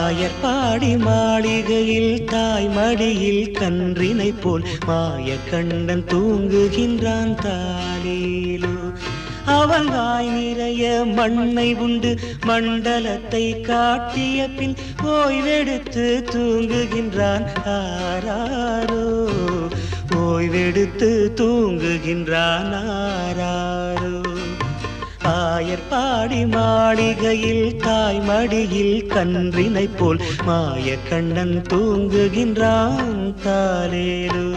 ஆயர்பாடி மாளிகையில் தாய் மடியில் கன்றினை போல் மாய கண்ணன் தூங்குகின்றான் தாலேலோ. அவன் வாய் நிறைய மண்ணை உண்டு மண்டலத்தை காட்டிய பின் ஓய்வெடுத்து தூங்குகின்றான் ஆராரோ. ஓய்வெடுத்து தூங்குகின்றான் ஆராரோ. ஆயர்பாடி மாளிகையில் தாய் மடியில் கன்றினை போல் மாய கண்ணன் தூங்குகின்றான் தாலேலோ.